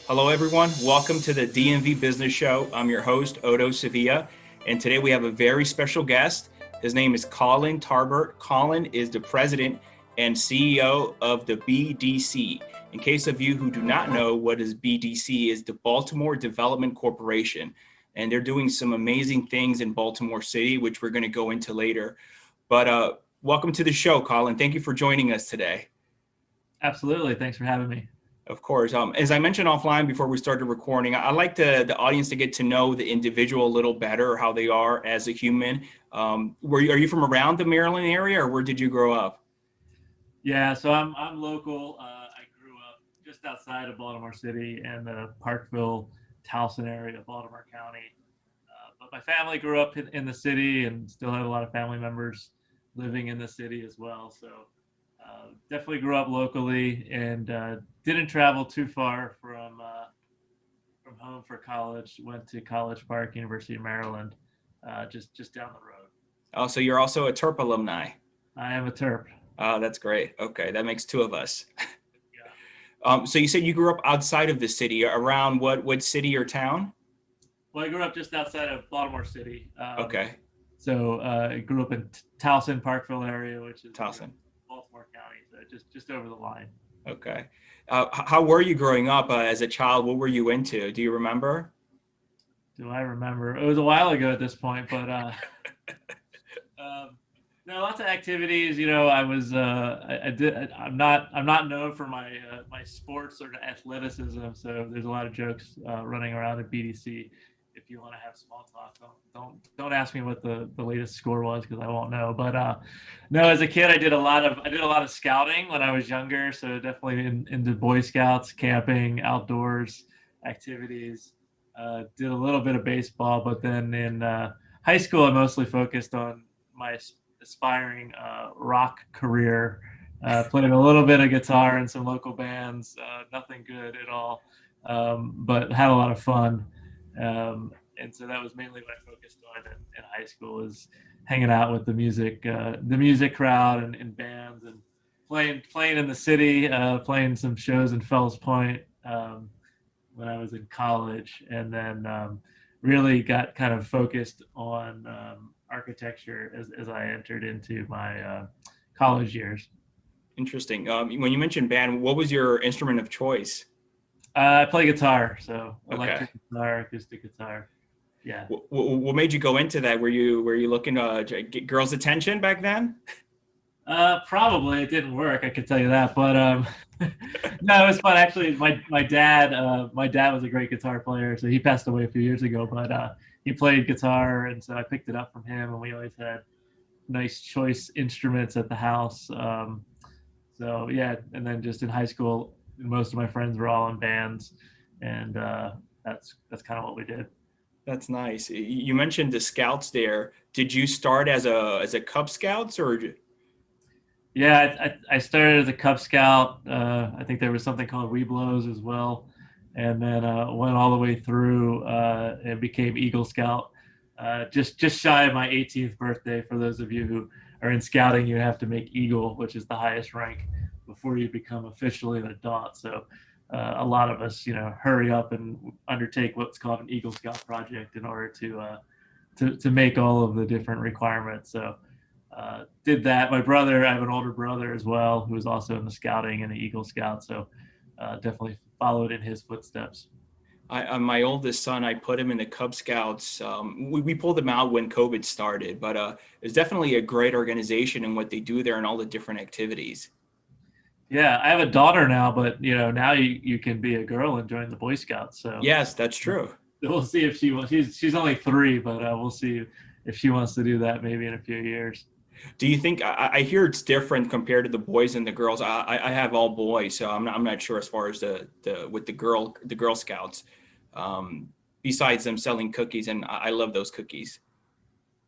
Hello, everyone. Welcome to the DMV Business Show. I'm your host, Otto Sevilla, and today we have a very special guest. His name is Colin Tarbert. Colin is the president and CEO of the BDC. In case of you who do not know what is BDC, is the Baltimore Development Corporation, and they're doing some amazing things in Baltimore City, which we're going to go into later. But welcome to the show, Colin. Thank you for joining us today. Absolutely. Thanks for having me. Of course. As I mentioned offline before we started recording, I like the audience to get to know the individual a little better, how they are as a human. Are you from around the Maryland area, or where did you grow up? Yeah, so I'm local. I grew up just outside of Baltimore City and the Parkville, Towson area of Baltimore County. But my family grew up in the city and still have a lot of family members living in the city as well. So definitely grew up locally and didn't travel too far from home for college. Went to College Park, University of Maryland, just down the road. Oh, so you're also a Terp alumni. I am a Terp. Oh, that's great. Okay, that makes two of us. Yeah. So you said you grew up outside of the city. Around what city or town? Well, I grew up just outside of Baltimore City. Okay, So I grew up in Towson, Parkville area, which is Towson. Baltimore County, so just over the line. Okay. How were you growing up as a child? What were you into? Do you remember? Do I remember? It was a while ago at this point, but um, no, lots of activities. You know, I was I did. I'm not known for my sports or athleticism, so there's a lot of jokes running around at BDC. If you want to have small talk, don't ask me what the latest score was because I won't know. But no, as a kid, I did a lot of scouting when I was younger. So definitely into Boy Scouts, camping, outdoors activities. Did a little bit of baseball, but then in high school, I mostly focused on my aspiring rock career. Played a little bit of guitar in some local bands. Nothing good at all, but had a lot of fun. And so that was mainly what I focused on in high school, is hanging out with the music crowd and bands, and playing in the city, playing some shows in Fells Point when I was in college, and then really got kind of focused on architecture as I entered into my college years. Interesting. When you mentioned band, what was your instrument of choice? I play guitar, so Okay. electric guitar, acoustic guitar. Yeah. What made you go into that? Were you looking to get girls' attention back then? Probably it didn't work. I could tell you that, but no, it was fun. Actually, my dad was a great guitar player, so he passed away a few years ago. But he played guitar, and so I picked it up from him, and we always had nice choice instruments at the house. So yeah, and then just in high school, most of my friends were all in bands, and that's kind of what we did. That's nice. You mentioned the scouts there. Did you start as a Cub Scouts or? Yeah, I started as a Cub Scout. I think there was something called Webelos as well, and then went all the way through and became Eagle Scout. Just shy of my 18th birthday. For those of you who are in scouting, you have to make Eagle, which is the highest rank, before you become officially an adult. So a lot of us, hurry up and undertake what's called an Eagle Scout project in order to make all of the different requirements. So did that. My brother, I have an older brother as well, who was also in the scouting and the Eagle Scout. So definitely followed in his footsteps. My oldest son, I put him in the Cub Scouts. We pulled him out when COVID started, but it's definitely a great organization and what they do there and all the different activities. Yeah, I have a daughter now, but now you can be a girl and join the Boy Scouts. So Yes, that's true. we'll see if she wants. She's only 3, but we'll see if she wants to do that maybe in a few years. Do you think I hear it's different compared to the boys and the girls? I have all boys, so I'm not sure as far as the with the Girl Scouts. Besides them selling cookies, and I love those cookies.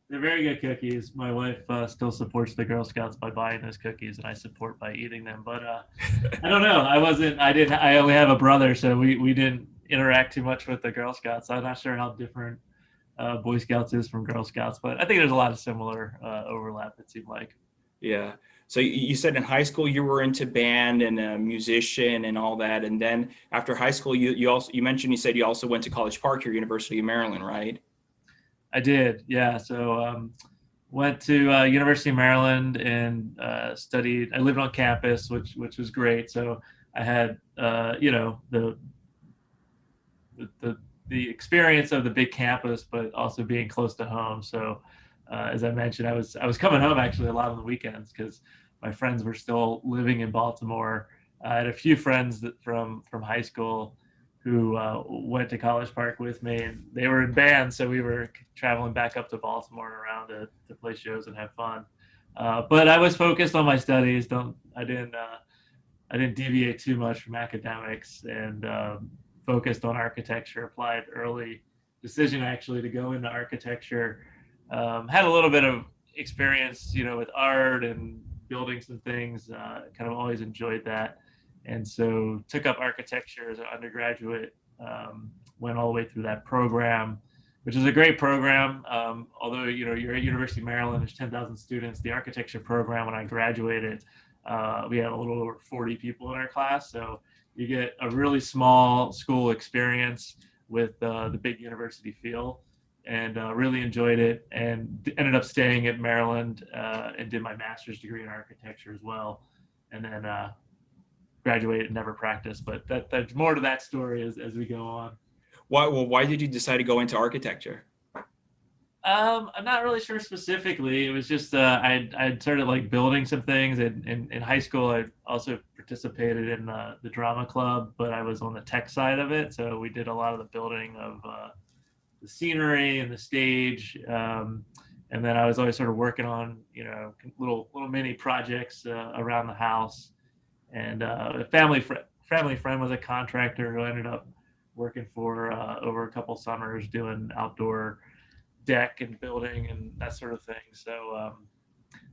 They're very good cookies. My wife still supports the Girl Scouts by buying those cookies, and I support by eating them. But I don't know. I wasn't. I didn't. I only have a brother, so we didn't interact too much with the Girl Scouts. I'm not sure how different Boy Scouts is from Girl Scouts, but I think there's a lot of similar overlap. It seemed like. Yeah. So you said in high school you were into band and a musician and all that, and then after high school you mentioned you said you also went to College Park here, University of Maryland, right? I did, yeah. So went to University of Maryland and studied. I lived on campus, which was great. So I had the the experience of the big campus, but also being close to home. So as I mentioned, I was coming home actually a lot on the weekends because my friends were still living in Baltimore. I had a few friends from high school who went to College Park with me, and they were in bands, so we were traveling back up to Baltimore and around to play shows and have fun. But I was focused on my studies. I didn't deviate too much from academics, and focused on architecture. Applied early decision actually to go into architecture. Had a little bit of experience, with art and building some things. Kind of always enjoyed that, and so took up architecture as an undergraduate. Went all the way through that program, which is a great program. Although you're at University of Maryland, there's 10,000 students. The architecture program, when I graduated, we had a little over 40 people in our class, so you get a really small school experience with the big university feel, and really enjoyed it, and ended up staying at Maryland and did my master's degree in architecture as well, and then graduated and never practiced. But that's more to that story as we go on. Why did you decide to go into architecture? I'm not really sure specifically. It was just I'd started like building some things. In high school, I also participated in the drama club, but I was on the tech side of it. So we did a lot of the building of the scenery and the stage. And then I was always sort of working on little mini projects around the house. And a family friend was a contractor who I ended up working for over a couple summers doing outdoor deck and building and that sort of thing. So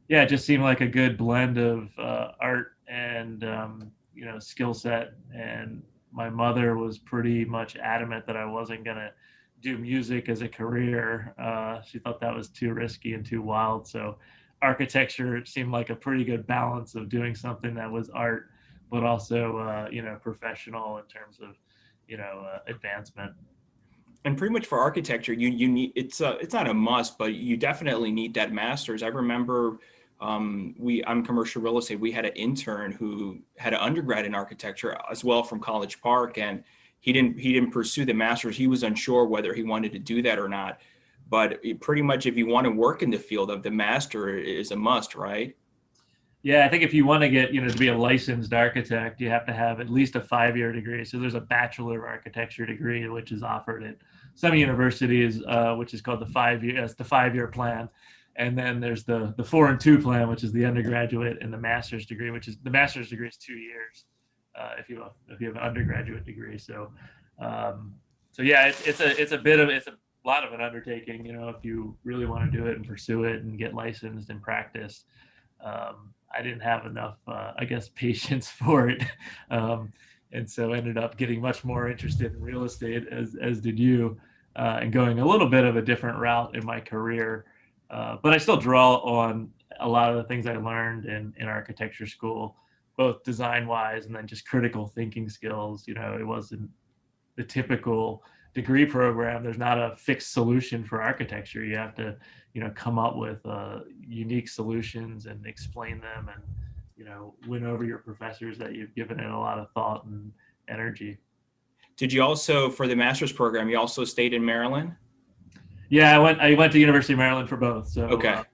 yeah, it just seemed like a good blend of art and skill set. And my mother was pretty much adamant that I wasn't gonna do music as a career. She thought that was too risky and too wild. So architecture seemed like a pretty good balance of doing something that was art, but also professional in terms of advancement. And pretty much for architecture, you need it's not a must, but you definitely need that master's. I remember I'm commercial real estate. We had an intern who had an undergrad in architecture as well from College Park, and he didn't pursue the master's. He was unsure whether he wanted to do that or not. But pretty much, if you want to work in the field of the master, is a must, right? Yeah, I think if you want to get, to be a licensed architect, you have to have at least a 5-year degree. So there's a Bachelor of Architecture degree, which is offered at some universities, which is called the 5-year plan. And then there's the 4 and 2 plan, which is the undergraduate, and the master's degree, which is the master's degree is 2 years if you have an undergraduate degree. So yeah, it's a lot of an undertaking, if you really want to do it and pursue it and get licensed and practice. I didn't have enough, patience for it. And so ended up getting much more interested in real estate as did you, and going a little bit of a different route in my career. But I still draw on a lot of the things I learned in architecture school, both design wise and then just critical thinking skills. It wasn't the typical degree program. There's not a fixed solution for architecture. You have to, come up with unique solutions and explain them, and win over your professors that you've given it a lot of thought and energy. Did you also, for the master's program, you also stayed in Maryland? Yeah, I went to University of Maryland for both. So okay.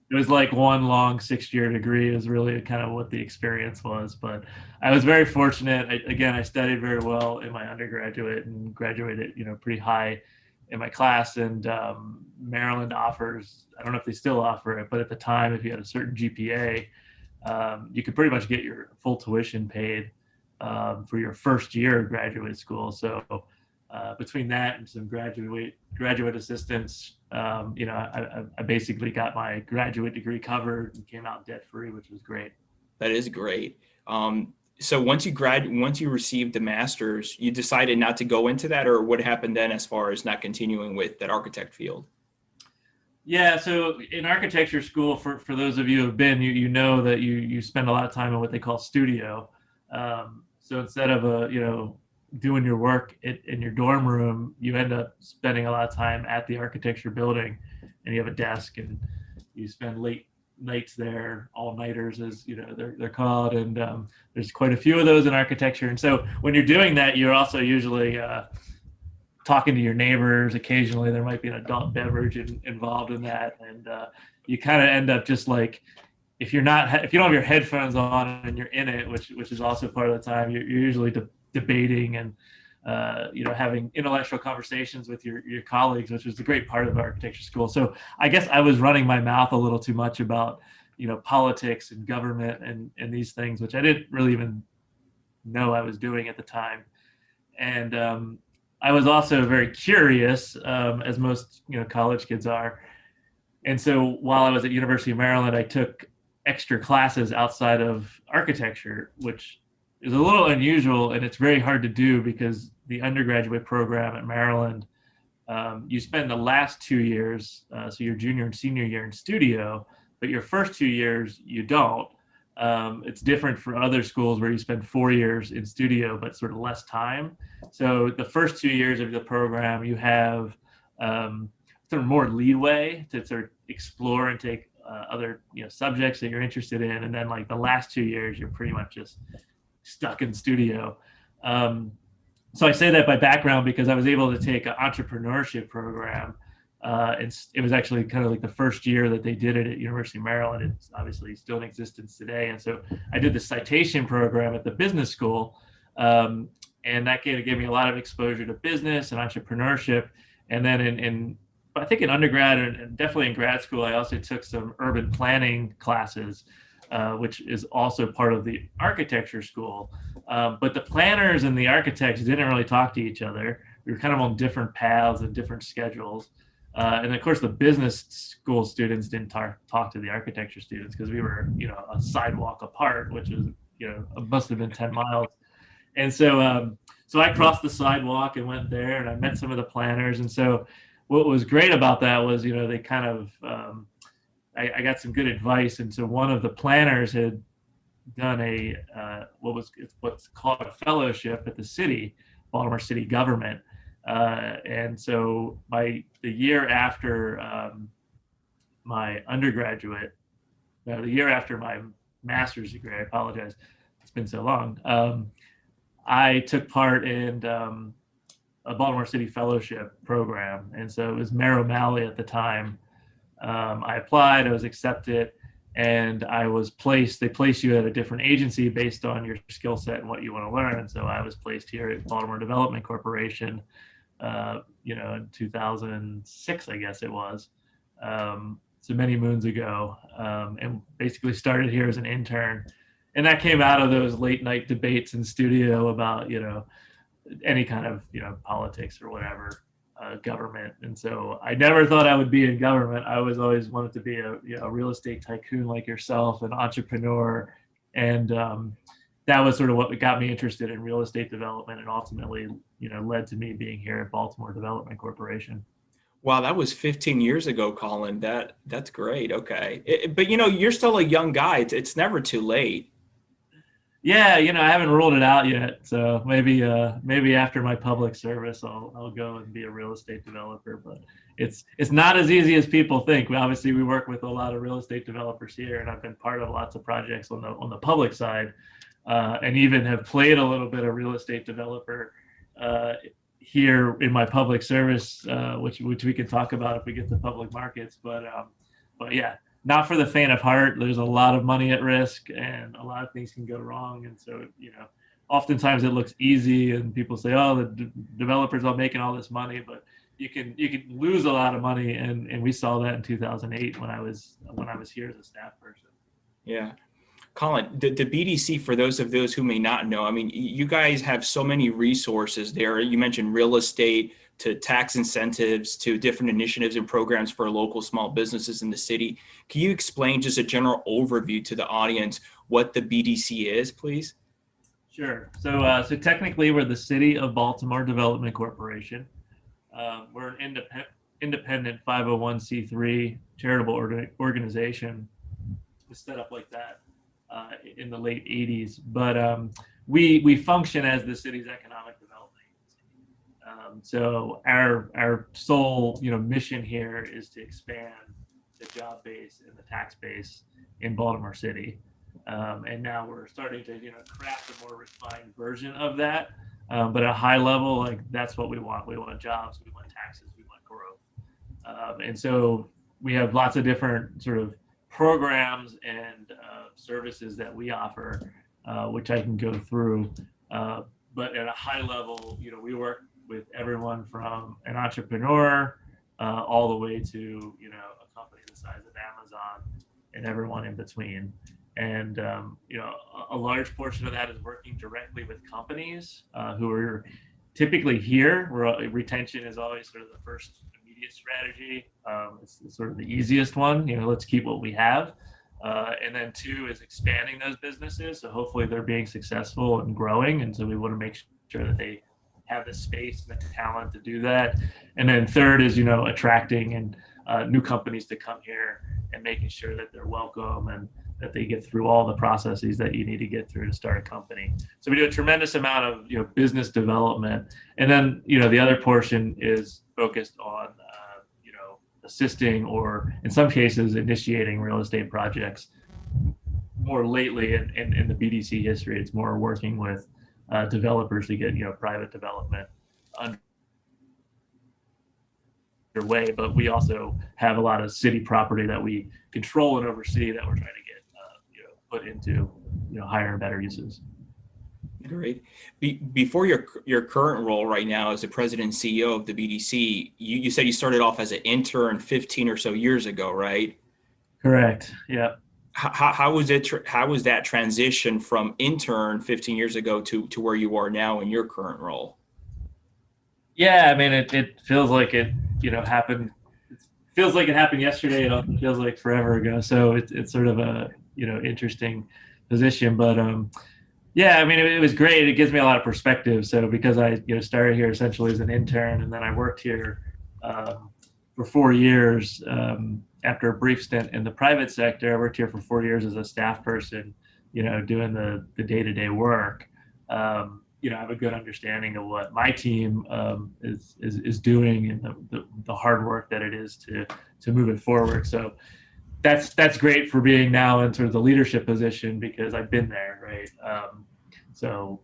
It was like one long 6-year degree is really kind of what the experience was. But I was very fortunate. I studied very well in my undergraduate and graduated, pretty high in my class. And Maryland offers, I don't know if they still offer it, but at the time, if you had a certain GPA, you could pretty much get your full tuition paid for your first year of graduate school. So between that and some graduate assistance, I basically got my graduate degree covered and came out debt free, which was great. That is great. So once you received the master's, you decided not to go into that, or what happened then as far as not continuing with that architect field? Yeah, so in architecture school, for those of you who have been, you know that you spend a lot of time in what they call studio. So instead of doing your work in your dorm room, you end up spending a lot of time at the architecture building, and you have a desk, and you spend late nights there, all nighters as they're called, and there's quite a few of those in architecture. And so when you're doing that, you're also usually talking to your neighbors. Occasionally there might be an adult beverage involved in that, and you kind of end up just like, if you don't have your headphones on and you're in it, which is also part of the time, you're usually debating and having intellectual conversations with your colleagues, which is the great part of architecture school. So I guess I was running my mouth a little too much about politics and government and these things, which I didn't really even know I was doing at the time. And I was also very curious, as most college kids are. And so while I was at University of Maryland, I took extra classes outside of architecture, which is a little unusual, and it's very hard to do because the undergraduate program at Maryland, you spend the last 2 years, so your junior and senior year in studio, but your first 2 years you don't. It's different for other schools where you spend 4 years in studio, but sort of less time. So the first 2 years of the program, you have sort of more leeway to sort of explore and take other subjects that you're interested in, and then like the last 2 years, you're pretty much just stuck in studio. So I say that by background because I was able to take an entrepreneurship program. It was actually kind of like the first year that they did it at University of Maryland. It's obviously still in existence today. And so I did the citation program at the business school. And that gave me a lot of exposure to business and entrepreneurship. And then I think in undergrad and definitely in grad school, I also took some urban planning classes, which is also part of the architecture school. But the planners and the architects didn't really talk to each other. We were kind of on different paths and different schedules. And of course, the business school students didn't talk to the architecture students because we were, a sidewalk apart, which is, must have been 10 miles. And so, so I crossed the sidewalk and went there, and I met some of the planners. And so, what was great about that was, they kind of, I got some good advice. And so, one of the planners had done what's called a fellowship at the city, Baltimore City government. And so the year after my undergraduate, the year after my master's degree, I apologize, it's been so long, I took part in a Baltimore City fellowship program. And so it was Mayor O'Malley at the time. I applied, I was accepted, and they place you at a different agency based on your skill set and what you want to learn. And so I was placed here at Baltimore Development Corporation, in 2006, I guess it was, so many moons ago, and basically started here as an intern. And that came out of those late night debates in studio about, any kind of, politics or whatever, government. And so I never thought I would be in government. I was always wanted to be a real estate tycoon like yourself, an entrepreneur. And that was sort of what got me interested in real estate development, and ultimately, led to me being here at Baltimore Development Corporation. Wow, that was 15 years ago, Colin. That's great. Okay. But you're still a young guy. It's never too late. Yeah, I haven't ruled it out yet. So maybe after my public service, I'll go and be a real estate developer. But it's not as easy as people think. We work with a lot of real estate developers here, and I've been part of lots of projects on the public side, and even have played a little bit of real estate developer here in my public service, which we can talk about if we get to public markets. But yeah, not for the faint of heart. There's a lot of money at risk, and a lot of things can go wrong. And so, oftentimes it looks easy, and people say, "Oh, the developers are making all this money," but you can lose a lot of money, and we saw that in 2008 when I was here as a staff person. Yeah. Colin, the BDC, for those who may not know, I mean, you guys have so many resources there. You mentioned real estate, to tax incentives, to different initiatives and programs for local small businesses in the city. Can you explain just a general overview to the audience what the BDC is, please? Sure. So technically, we're the City of Baltimore Development Corporation. We're an independent 501c3 charitable organization was set up like that in the late 80s. But we function as the city's economic development agency. So our sole mission here is to expand the job base and the tax base in Baltimore City. And now we're starting to craft a more refined version of that. But at a high level, like that's what we want. We want jobs, we want taxes, we want growth. And so we have lots of different sort of programs and services that we offer, which I can go through. But at a high level, we work with everyone from an entrepreneur all the way to a company the size of Amazon and everyone in between. And a large portion of that is working directly with companies who are typically here, where retention is always sort of the first immediate strategy. It's sort of the easiest one. Let's keep what we have. And then two is expanding those businesses. So hopefully they're being successful and growing. And so we want to make sure that they have the space and the talent to do that. And then third is, attracting and new companies to come here and making sure that they're welcome and that they get through all the processes that you need to get through to start a company. So we do a tremendous amount of business development, and then the other portion is focused on assisting or in some cases initiating real estate projects. More lately in the BDC history, it's more working with developers to get private development underway. But we also have a lot of city property that we control and oversee that we're trying to get put into higher and better uses. Great. Before your current role right now as the president and CEO of the BDC, you said you started off as an intern 15 or so years ago, right? Correct. Yeah. How was it? How was that transition from intern 15 years ago to where you are now in your current role? Yeah, I mean, it feels like it happened. It feels like it happened yesterday. It feels like forever ago. So it's sort of a interesting position, but yeah, I mean, it was great. It gives me a lot of perspective. So because I started here essentially as an intern, and then I worked here for 4 years. After a brief stint in the private sector, I worked here for 4 years as a staff person, doing the day-to-day work. I have a good understanding of what my team is doing and the hard work that it is to move it forward. So that's great for being now in sort of the leadership position because I've been there, right? So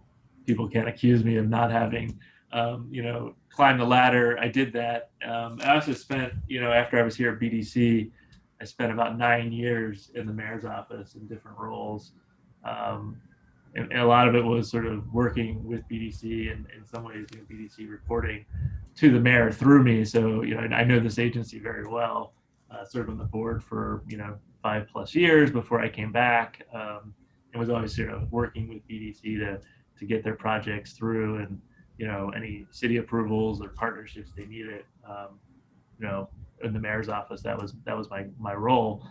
people can't accuse me of not having, climbed the ladder. I did that. I also spent, after I was here at BDC, I spent about 9 years in the mayor's office in different roles. And a lot of it was sort of working with BDC and in some ways, BDC reporting to the mayor through me. So, I know this agency very well. Served on the board for 5+ years before I came back, and was always working with BDC to get their projects through and any city approvals or partnerships they needed. In the mayor's office, that was my role.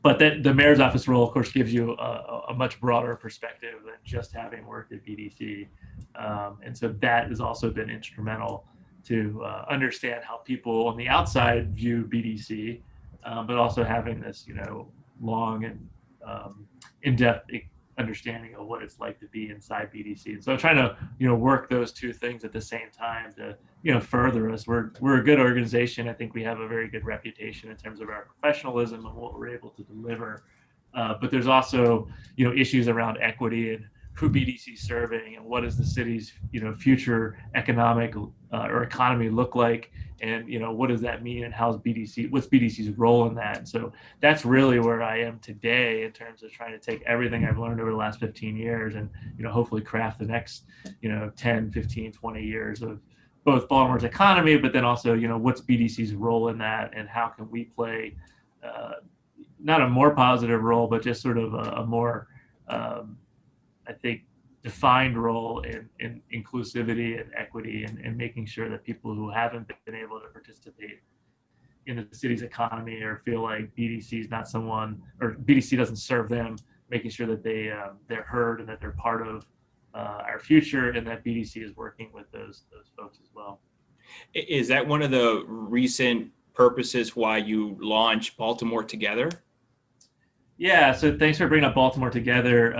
But the mayor's office role, of course, gives you a much broader perspective than just having worked at BDC, and so that has also been instrumental to understand how people on the outside view BDC, but also having this, long and in-depth understanding of what it's like to be inside BDC. And so trying to, work those two things at the same time to, further us. We're a good organization. I think we have a very good reputation in terms of our professionalism and what we're able to deliver. But there's also, issues around equity and who BDC is serving and what does the city's, future economic or economy look like, and what does that mean, and what's BDC's role in that. And so that's really where I am today in terms of trying to take everything I've learned over the last 15 years and hopefully craft the next 10, 15, 20 years of both Baltimore's economy, but then also what's BDC's role in that, and how can we play not a more positive role, but just sort of a more I think defined role in inclusivity and equity and making sure that people who haven't been able to participate in the city's economy or feel like BDC is not someone, or BDC doesn't serve them, making sure that they're heard and that they're part of our future, and that BDC is working with those folks as well. Is that one of the recent purposes why you launched Baltimore Together? Yeah, so thanks for bringing up Baltimore Together.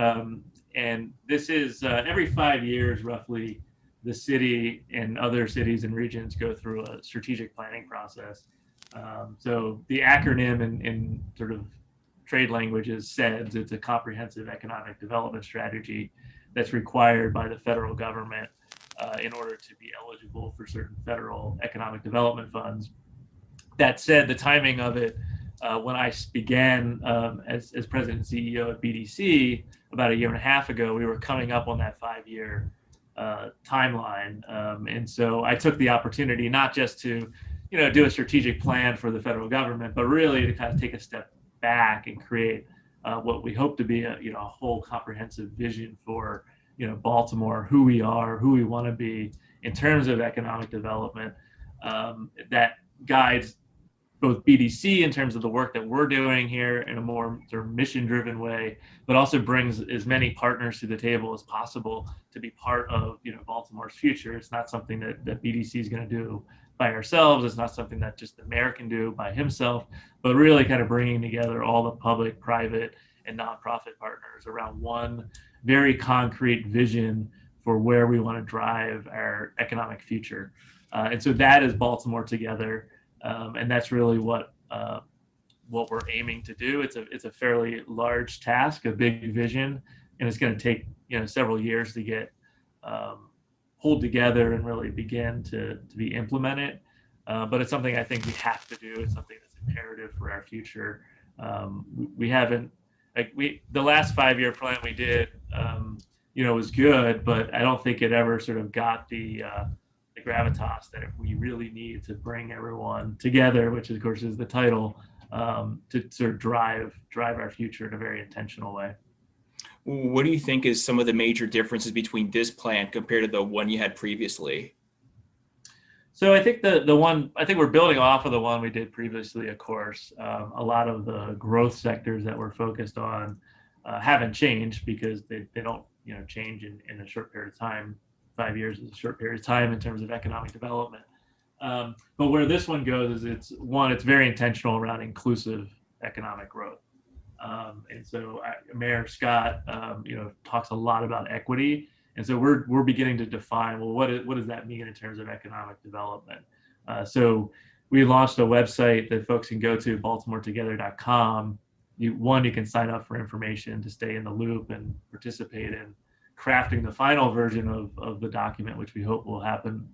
And this is every 5 years, roughly, the city and other cities and regions go through a strategic planning process. So the acronym in sort of trade language is CEDS. It's a comprehensive economic development strategy that's required by the federal government in order to be eligible for certain federal economic development funds. That said, the timing of it, when I began as president and CEO at BDC about a year and a half ago, we were coming up on that 5-year timeline. And so I took the opportunity not just to, do a strategic plan for the federal government, but really to kind of take a step back and create what we hope to be a whole comprehensive vision for, Baltimore, who we are, who we want to be in terms of economic development, that guides both BDC in terms of the work that we're doing here in a more sort of mission-driven way, but also brings as many partners to the table as possible to be part of Baltimore's future. It's not something that BDC is going to do by ourselves. It's not something that just the mayor can do by himself, but really kind of bringing together all the public, private, and nonprofit partners around one very concrete vision for where we want to drive our economic future. And so that is Baltimore Together. And that's really what we're aiming to do. It's a fairly large task, a big vision, and it's going to take several years to get pulled together and really begin to be implemented. But it's something I think we have to do. It's something that's imperative for our future. We haven't the last 5-year plan we did, was good, but I don't think it ever sort of got the gravitas that we really need to bring everyone together, which of course is the title, to sort of drive our future in a very intentional way. What do you think is some of the major differences between this plan compared to the one you had previously? So I think we're building off of the one we did previously, of course. A lot of the growth sectors that we're focused on haven't changed because they don't change in a short period of time. 5 years is a short period of time in terms of economic development. But where this one goes is it's very intentional around inclusive economic growth. And so Mayor Scott, talks a lot about equity. And so we're beginning to define, well, what does that mean in terms of economic development? So we launched a website that folks can go to, baltimoretogether.com. You can sign up for information to stay in the loop and participate in crafting the final version of the document, which we hope will happen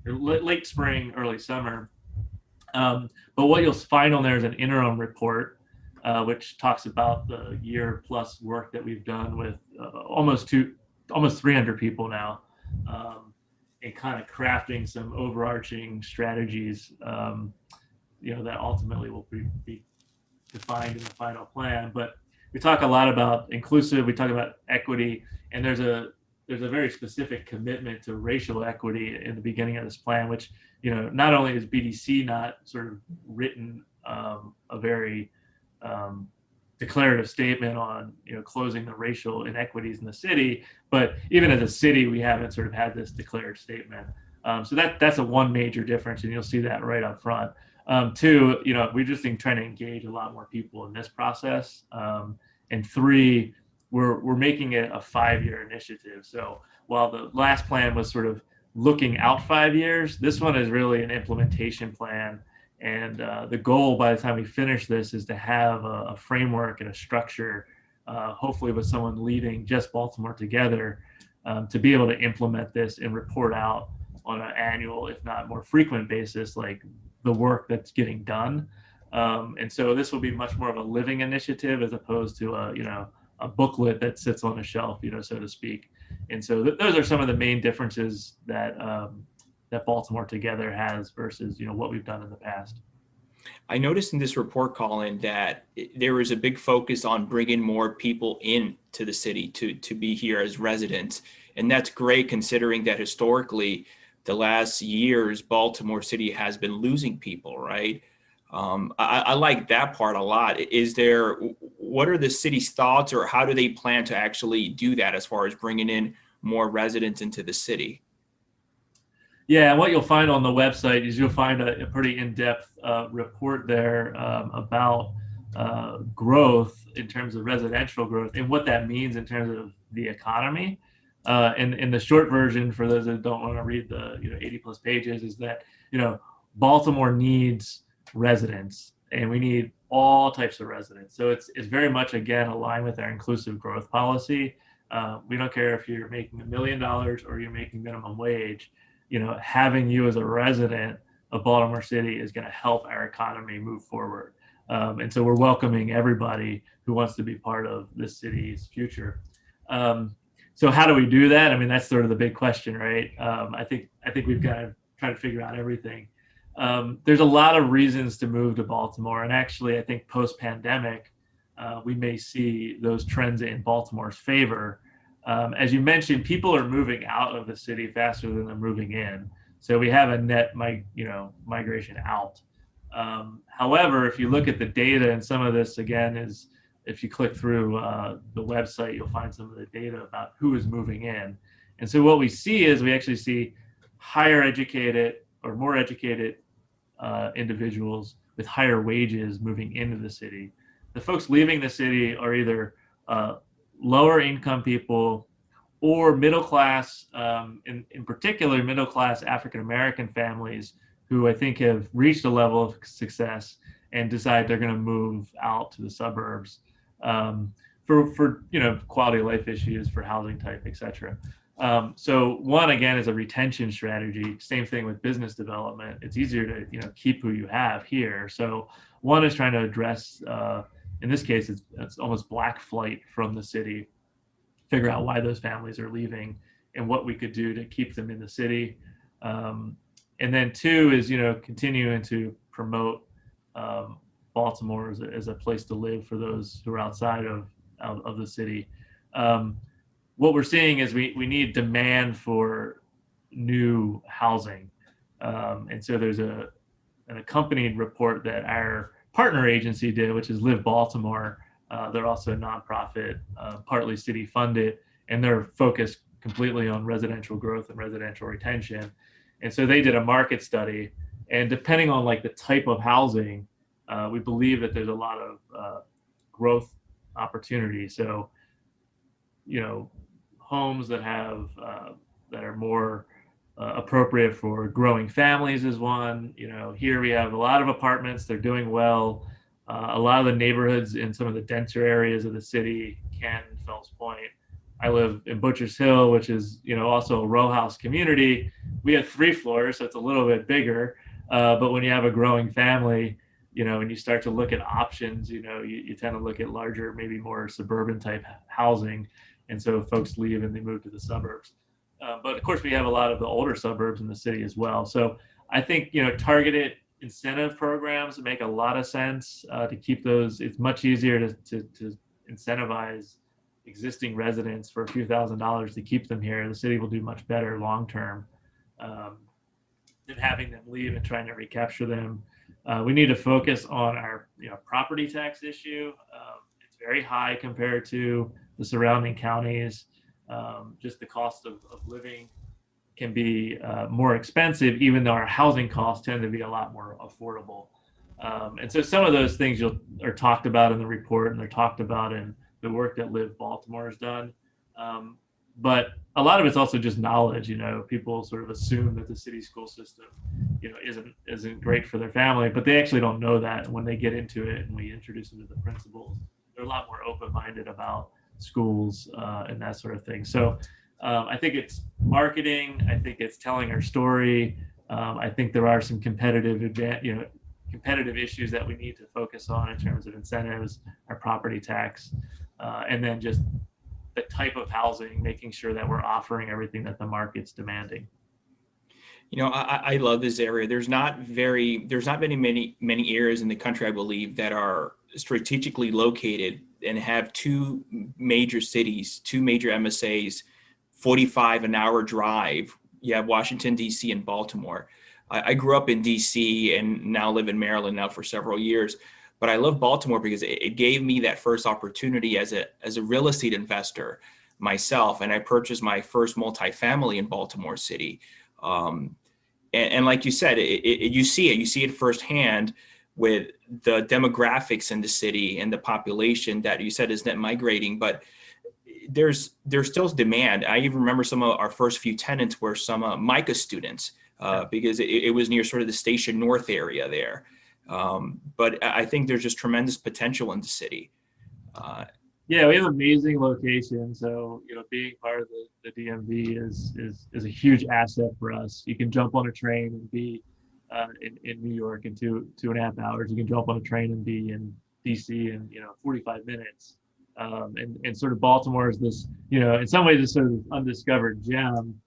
late spring, early summer. But what you'll find on there is an interim report, which talks about the year plus work that we've done with almost 300 people now, and kind of crafting some overarching strategies, that ultimately will be defined in the final plan. But we talk a lot about inclusive, we talk about equity, and there's a very specific commitment to racial equity in the beginning of this plan, which, not only is BDC not sort of written a very declarative statement on, closing the racial inequities in the city, but even as a city, we haven't sort of had this declared statement. So that's one major difference, and you'll see that right up front. Two, we're just trying to engage a lot more people in this process. And three, we're making it a 5-year initiative. So while the last plan was sort of looking out 5 years, this one is really an implementation plan. And the goal by the time we finish this is to have a framework and a structure, hopefully with someone leading just Baltimore Together, to be able to implement this and report out on an annual, if not more frequent basis, like the work that's getting done. And so this will be much more of a living initiative as opposed to a booklet that sits on a shelf, so to speak. And so those are some of the main differences that Baltimore Together has versus what we've done in the past. I noticed in this report, Colin, that there was a big focus on bringing more people in to the city to be here as residents. And that's great considering that historically, the last years, Baltimore City has been losing people, right? I like that part a lot. What are the city's thoughts, or how do they plan to actually do that as far as bringing in more residents into the city? Yeah, and what you'll find on the website is you'll find a pretty in-depth report there about growth in terms of residential growth and what that means in terms of the economy. And in the short version, for those that don't want to read the 80 plus pages, is that Baltimore needs residents, and we need all types of residents. So it's very much again aligned with our inclusive growth policy. We don't care if you're making $1 million or you're making minimum wage. Having you as a resident of Baltimore City is going to help our economy move forward. And so we're welcoming everybody who wants to be part of this city's future. So how do we do that? I mean, that's sort of the big question, right? I think we've got to try to figure out everything. There's a lot of reasons to move to Baltimore. And actually, I think post-pandemic, we may see those trends in Baltimore's favor. As you mentioned, people are moving out of the city faster than they're moving in. So we have a net migration out. However, if you look at the data, and some of this again is, if you click through the website, you'll find some of the data about who is moving in. And so what we see is we actually see higher educated or more educated individuals with higher wages moving into the city. The folks leaving the city are either lower income people or middle class, in particular middle class African American families who I think have reached a level of success and decide they're going to move out to the suburbs for quality of life issues, for housing type, etc. So one, again, is a retention strategy. Same thing with business development. It's easier to keep who you have here. So one is trying to address, in this case, it's almost black flight from the city, figure out why those families are leaving and what we could do to keep them in the city. And then two is, continuing to promote Baltimore as a place to live for those who are outside of the city. What we're seeing is we need demand for new housing. And so there's an accompanied report that our partner agency did, which is Live Baltimore. They're also a nonprofit, partly city funded, and they're focused completely on residential growth and residential retention. And so they did a market study, and depending on the type of housing, we believe that there's a lot of growth opportunity. So, homes that have that are more appropriate for growing families is one. Here we have a lot of apartments; they're doing well. A lot of the neighborhoods in some of the denser areas of the city, Canton, Fells Point. I live in Butchers Hill, which is also a row house community. We have 3 floors, so it's a little bit bigger. But when you have a growing family, and you start to look at options, you tend to look at larger, maybe more suburban type housing. And so folks leave and they move to the suburbs. But of course, we have a lot of the older suburbs in the city as well. So I think, targeted incentive programs make a lot of sense to keep those. It's much easier to incentivize existing residents for a few $1,000s to keep them here. The city will do much better long term than having them leave and trying to recapture them. We need to focus on our property tax issue. It's very high compared to the surrounding counties. Just the cost of living can be more expensive, even though our housing costs tend to be a lot more affordable. And so some of those things are talked about in the report, and they're talked about in the work that Live Baltimore has done. But a lot of it's also just knowledge. People sort of assume that the city school system, isn't great for their family, but they actually don't know that. And when they get into it and we introduce them to the principals, they're a lot more open-minded about schools and that sort of thing. So I think it's marketing. I think it's telling our story. I think there are some competitive issues that we need to focus on in terms of incentives, our property tax, and then just the type of housing, making sure that we're offering everything that the market's demanding. I love this area. There's not many areas in the country, I believe, that are strategically located and have 2 major cities, 2 major MSAs, 45 an hour drive. You have Washington, D.C. and Baltimore. I grew up in D.C. and now live in Maryland now for several years. But I love Baltimore because it gave me that first opportunity as a real estate investor myself. And I purchased my first multifamily in Baltimore City. And like you said, you see it firsthand with the demographics in the city and the population that you said is net migrating, but there's still demand. I even remember some of our first few tenants were some MICA students, because it was near sort of the Station North area there. But I think there's just tremendous potential in the city. Yeah, we have amazing locations. So, being part of the DMV is a huge asset for us. You can jump on a train and be in New York in 2.5 hours. You can jump on a train and be in DC in 45 minutes. And sort of Baltimore is this, in some ways, this sort of undiscovered gem,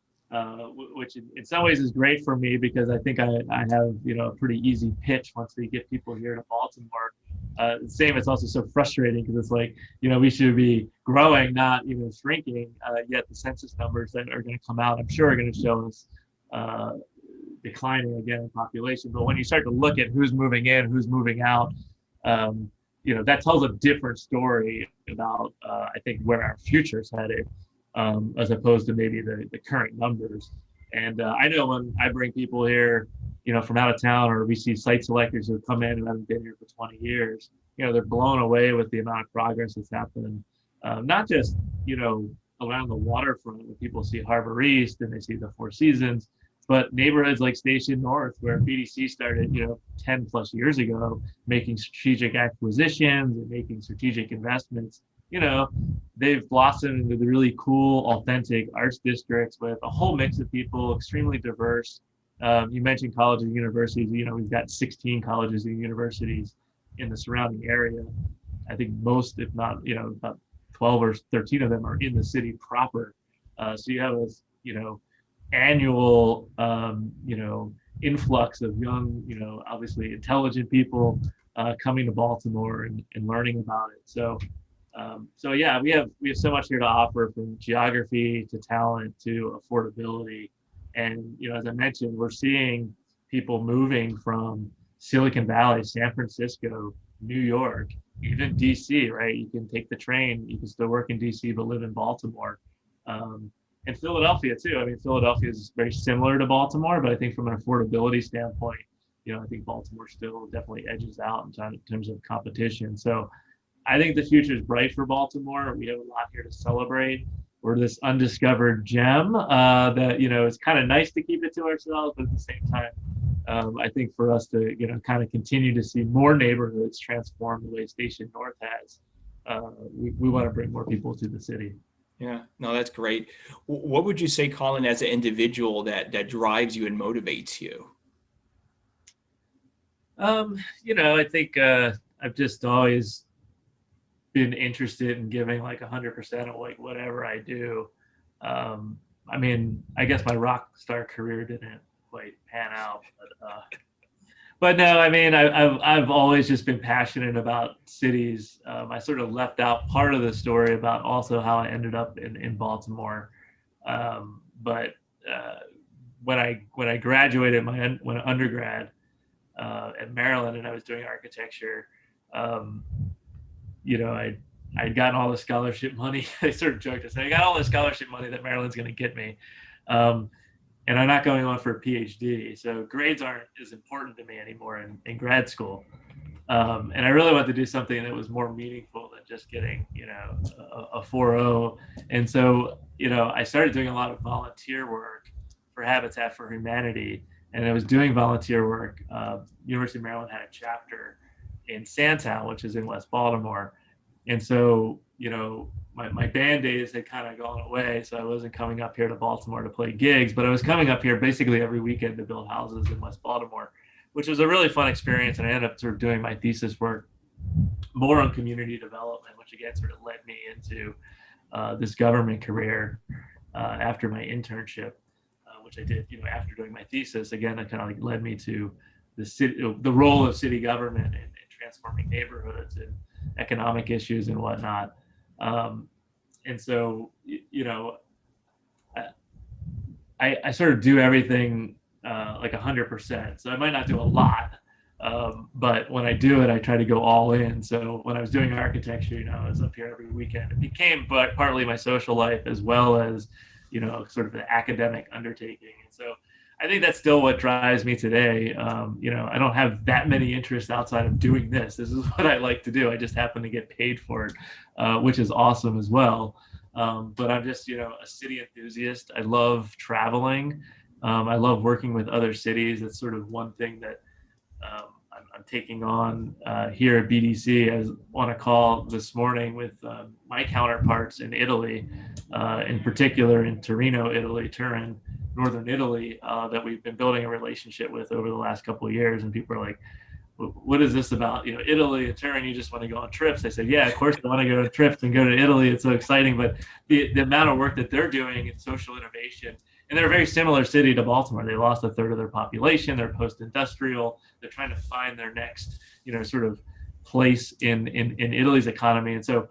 which in some ways is great for me because I think I have a pretty easy pitch once we get people here to Baltimore. Same, it's also so frustrating because it's like, we should be growing, not shrinking. Yet the census numbers that are going to come out, I'm sure, are going to show us declining again in population. But when you start to look at who's moving in, who's moving out, that tells a different story about, I think, where our future is headed, as opposed to maybe the current numbers. And I know when I bring people here, from out of town, or we see site selectors who come in who haven't been here for 20 years, they're blown away with the amount of progress that's happened. Not just, around the waterfront where people see Harbor East and they see the Four Seasons, but neighborhoods like Station North, where BDC started, 10 plus years ago, making strategic acquisitions and making strategic investments. They've blossomed into the really cool, authentic arts districts with a whole mix of people, extremely diverse. You mentioned colleges and universities. We've got 16 colleges and universities in the surrounding area. I think most, if not, about 12 or 13 of them are in the city proper. So you have this, annual, influx of young, obviously intelligent people coming to Baltimore and learning about it. So yeah, we have so much here to offer, from geography to talent to affordability. And, as I mentioned, we're seeing people moving from Silicon Valley, San Francisco, New York, even DC, right? You can take the train, you can still work in DC, but live in Baltimore. And Philadelphia too. I mean, Philadelphia is very similar to Baltimore, but I think from an affordability standpoint, I think Baltimore still definitely edges out in terms of competition. So I think the future is bright for Baltimore. We have a lot here to celebrate. We're this undiscovered gem that, it's kind of nice to keep it to ourselves, but at the same time, I think for us to, kind of continue to see more neighborhoods transform the way Station North has, we want to bring more people to the city. Yeah, no, that's great. What would you say, Colin, as an individual that drives you and motivates you? I think I've just always been interested in giving like 100% of like whatever I do. I mean, I guess my rock star career didn't quite pan out, but no, I mean, I've always just been passionate about cities. I sort of left out part of the story about also how I ended up in Baltimore. But when I graduated when undergrad at Maryland, and I was doing architecture, I'd gotten all the scholarship money. I sort of joked, I said, I got all the scholarship money that Maryland's going to get me. And I'm not going on for a PhD. So grades aren't as important to me anymore in grad school. And I really wanted to do something that was more meaningful than just getting, a 4.0. And so, I started doing a lot of volunteer work for Habitat for Humanity. And I was doing volunteer work. University of Maryland had a chapter in Sandtown, which is in West Baltimore. And so, my band days had kind of gone away. So I wasn't coming up here to Baltimore to play gigs, but I was coming up here basically every weekend to build houses in West Baltimore, which was a really fun experience. And I ended up sort of doing my thesis work more on community development, which again sort of led me into this government career after my internship, which I did, after doing my thesis. Again, that kind of like led me to the role of city government in transforming neighborhoods and economic issues and whatnot. And so, I sort of do everything like 100%. So I might not do a lot, but when I do it, I try to go all in. So when I was doing architecture, I was up here every weekend. It became partly my social life as well as, sort of an academic undertaking. And so I think that's still what drives me today. I don't have that many interests outside of doing this. This is what I like to do. I just happen to get paid for it, which is awesome as well. But I'm just, a city enthusiast. I love traveling. I love working with other cities. It's sort of one thing that I'm taking on here at BDC. I was on a call this morning with my counterparts in Italy, in particular in Torino, Italy, Turin, Northern Italy, that we've been building a relationship with over the last couple of years. And people are like, what is this about? Italy and Turin, you just want to go on trips. I said, yeah, of course I want to go on trips and go to Italy. It's so exciting. But the amount of work that they're doing in social innovation, and they're a very similar city to Baltimore. They lost a third of their population. They're post-industrial. They're trying to find their next, sort of place in Italy's economy. And so,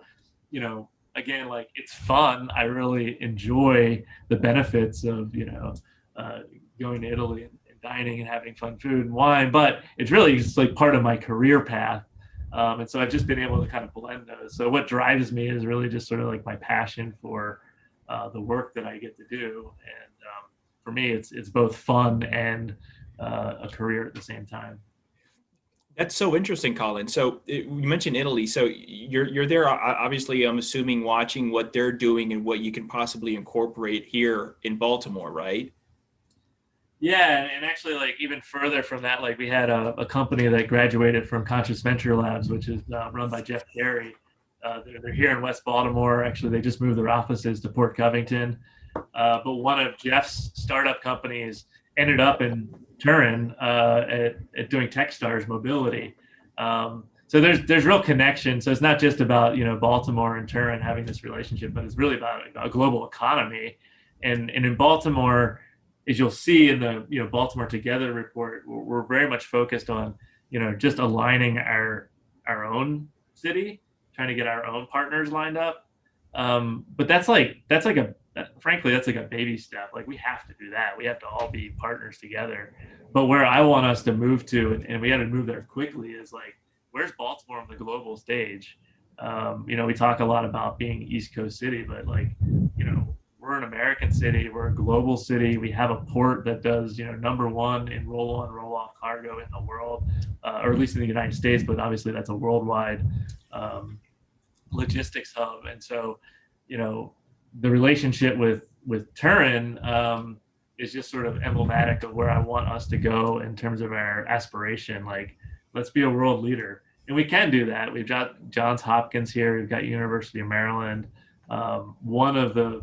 again, like, it's fun. I really enjoy the benefits of, going to Italy and dining and having fun food and wine, but it's really just like part of my career path. And so I've just been able to kind of blend those. So what drives me is really just sort of like my passion for the work that I get to do. And for me, it's both fun and a career at the same time. That's so interesting, Colin. So you mentioned Italy. So you're there, obviously, I'm assuming, watching what they're doing and what you can possibly incorporate here in Baltimore, right? Yeah, and actually, like, even further from that, like, we had a company that graduated from Conscious Venture Labs, which is run by Jeff Carey. They're here in West Baltimore. Actually, they just moved their offices to Port Covington. But one of Jeff's startup companies ended up in Turin at doing Techstars Mobility. So there's real connection. So it's not just about Baltimore and Turin having this relationship, but it's really about a global economy. And in Baltimore, as you'll see in the Baltimore Together report, we're very much focused on just aligning our own city, trying to get our own partners lined up. But that's like frankly, that's like a baby step. Like, we have to do that. We have to all be partners together. But where I want us to move to, and we got to move there quickly, is like, where's Baltimore on the global stage? We talk a lot about being East Coast city, but like, we're an American city. We're a global city. We have a port that does, number one in roll-on, roll-off cargo in the world, or at least in the United States. But obviously, that's a worldwide logistics hub. And so, the relationship with Turin is just sort of emblematic of where I want us to go in terms of our aspiration. Like, let's be a world leader, and we can do that. We've got Johns Hopkins here. We've got University of Maryland. One of the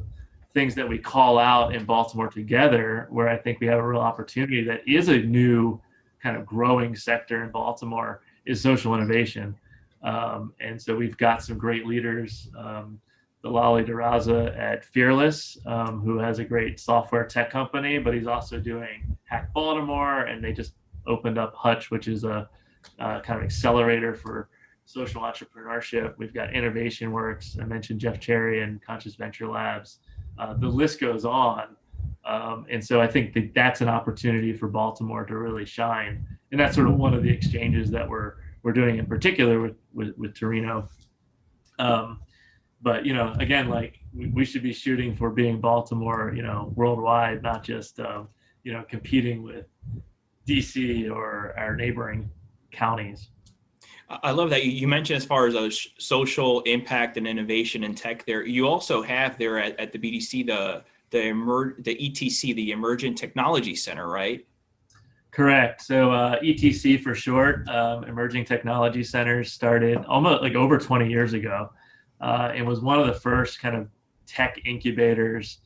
things that we call out in Baltimore Together, where I think we have a real opportunity that is a new kind of growing sector in Baltimore, is social innovation. And so we've got some great leaders, Lali Daraza at Fearless, who has a great software tech company, but he's also doing Hack Baltimore, and they just opened up Hutch, which is a kind of accelerator for social entrepreneurship. We've got Innovation Works. I mentioned Jeff Cherry and Conscious Venture Labs. The list goes on. And so I think that's an opportunity for Baltimore to really shine. And that's sort of one of the exchanges that we're doing in particular with Torino. But, again, like, we should be shooting for being Baltimore, worldwide, not just, competing with DC or our neighboring counties. I love that you mentioned, as far as those social impact and innovation and tech there, you also have there at the BDC, the ETC, the Emergent Technology Center, right? Correct. So ETC for short, Emerging Technology Centers, started almost like over 20 years ago. And was one of the first kind of tech incubators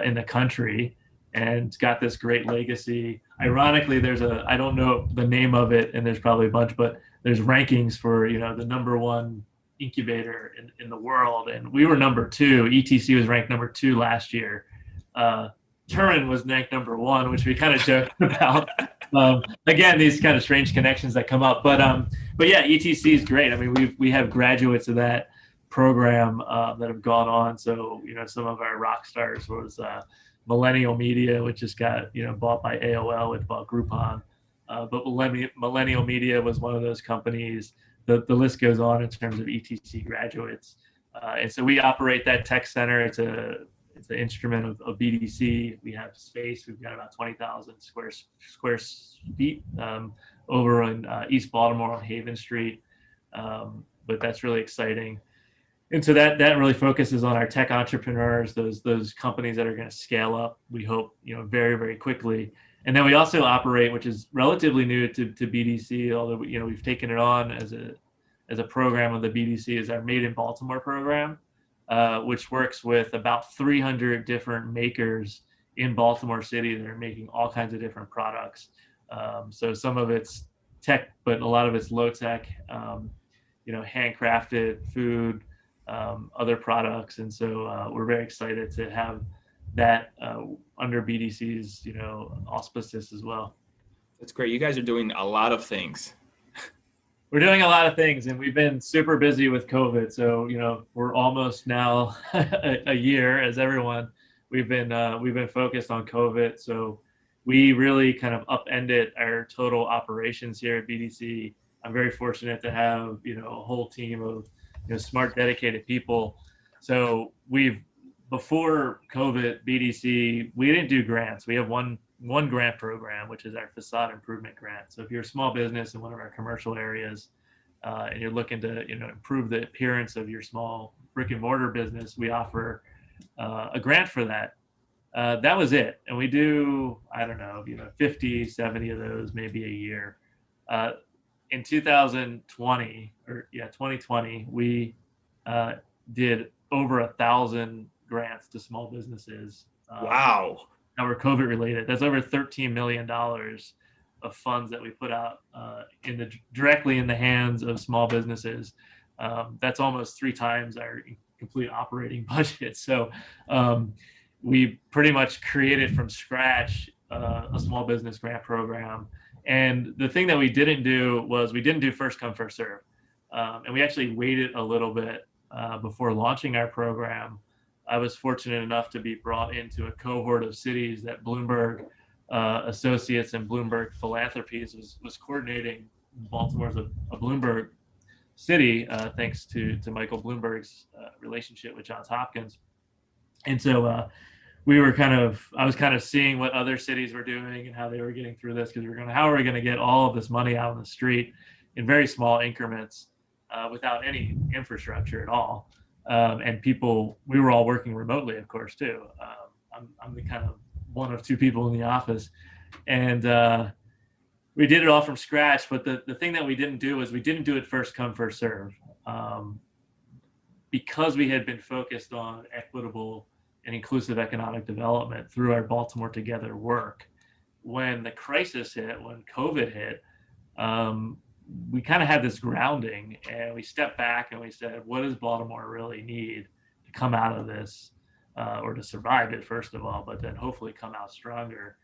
in the country, and it's got this great legacy. Ironically, I don't know the name of it, and there's probably a bunch, but there's rankings for, the number one incubator in the world. And we were number 2. ETC was ranked number 2 last year. Turin was ranked number 1, which we kind of joked about. Again, these kind of strange connections that come up. But yeah, ETC is great. I mean, we have graduates of that program that have gone on. So, some of our rock stars was Millennial Media, which just got, bought by AOL, which bought Groupon. But Millennial Media was one of those companies. The list goes on in terms of ETC graduates. And so we operate that tech center. it's an instrument of BDC. We have space. We've got about 20,000 square feet over in East Baltimore on Haven Street. But that's really exciting. And so that really focuses on our tech entrepreneurs, those companies that are going to scale up, we hope, very, very quickly. And then we also operate, which is relatively new to BDC, although we've taken it on as a program of the BDC, is our Made in Baltimore program, which works with about 300 different makers in Baltimore City that are making all kinds of different products. So some of it's tech, but a lot of it's low tech, handcrafted food, other products. And so we're very excited to have that under BDC's, auspices as well. That's great. You guys are doing a lot of things. We're doing a lot of things, and we've been super busy with COVID. So, we're almost now a year, as everyone. We've been focused on COVID. So we really kind of upended our total operations here at BDC. I'm very fortunate to have, a whole team of, smart, dedicated people. So before COVID, BDC, we didn't do grants. We have one grant program, which is our Facade improvement grant. So if you're a small business in one of our commercial areas and you're looking to, improve the appearance of your small brick and mortar business, we offer a grant for that. That was it. And we do, 50, 70 of those maybe a year. In 2020, we did over 1,000 grants to small businesses. Wow. That were COVID related. That's over $13 million of funds that we put out directly in the hands of small businesses. That's almost 3 times our complete operating budget. So we pretty much created from scratch a small business grant program. And the thing that we didn't do was we didn't do first come, first serve. And we actually waited a little bit before launching our program. I was fortunate enough to be brought into a cohort of cities that Bloomberg Associates and Bloomberg Philanthropies was coordinating. Baltimore's a Bloomberg city, thanks to Michael Bloomberg's relationship with Johns Hopkins. And so I was kind of seeing what other cities were doing and how they were getting through this, because how are we going to get all of this money out on the street in very small increments without any infrastructure at all. And we were all working remotely, of course, too. I'm the kind of one of 2 people in the office. And we did it all from scratch. But the thing that we didn't do is we didn't do it first come, first serve. Because we had been focused on equitable and inclusive economic development through our Baltimore Together work. When the crisis hit, when COVID hit, we kind of had this grounding, and we stepped back and we said, what does Baltimore really need to come out of this, or to survive it, first of all, but then hopefully come out stronger?